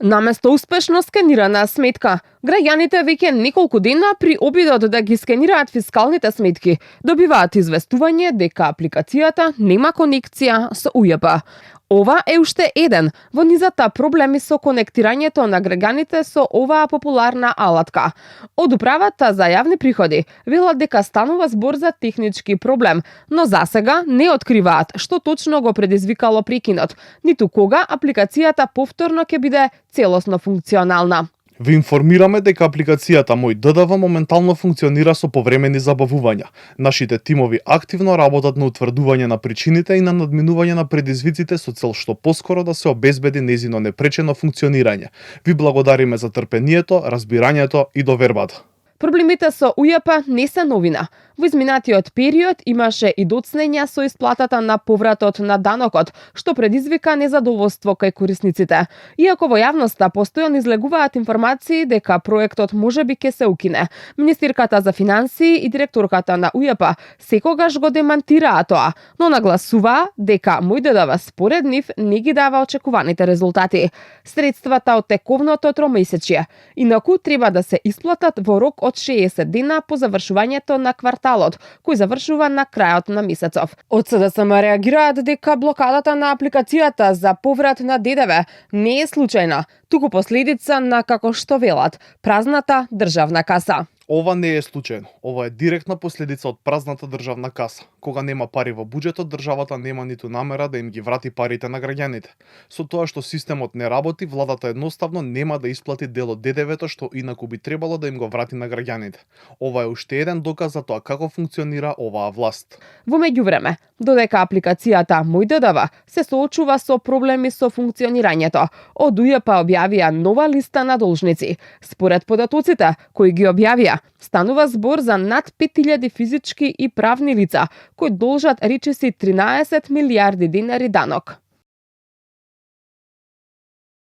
Наместо успешно скенирана сметка, граѓаните веќе неколку дена при обидот да ги скенираат фискалните сметки, добиваат известување дека апликацијата нема конекција со УЈП. Ова е уште еден во низата проблеми со конектирањето на граѓаните со оваа популарна алатка. Од управата за јавни приходи велат дека станува збор за технички проблем, но засега не откриваат што точно го предизвикало прекинот, ниту кога апликацијата повторно ќе биде целосно функционална. Ви информираме дека апликацијата Мој ДДВ моментално функционира со повремени забавувања. Нашите тимови активно работат на утврдување на причините и на надминување на предизвиците со цел што поскоро да се обезбеди незино непречено функционирање. Ви благодариме за трпението, разбирањето и довербата. Проблемите со УЈП не се новина. Во изминатиот период имаше и доцнења со исплатата на повратот на данокот, што предизвика незадоволство кај корисниците. Иако во јавноста постојано излегуваат информации дека проектот можеби ќе се укине, министерката за финансии и директорката на УЈП секогаш го демантираа тоа, но нагласуваа дека Мој ДДВ според нив не ги дава очекуваните резултати. Средствата од тековното тромесечје инаку треба да се исплатат во рок од 60 дена по завршувањето на кварталот, кој завршува на крајот на месецов. Од СДСМ реагираат дека блокадата на апликацијата за поврат на ДДВ не е случајна, туку последица на, како што велат, празната државна каса. Ова не е случајно. Ова е директна последица од празната државна каса. Кога нема пари во буџетот, државата нема ниту намера да им ги врати парите на граѓаните. Со тоа што системот не работи, владата едноставно нема да исплати дел од ДДВ-то што инаку би требало да им го врати на граѓаните. Ова е уште еден доказ за тоа како функционира оваа власт. Во меѓувреме, додека апликацијата Мој ДДВ се соочува со проблеми со функционирањето, од УЈП објавија нова листа на должници. Според податоците кои ги објавија, станува збор за над 5000 физички и правни лица кои должат речиси 13 милијарди денари данок.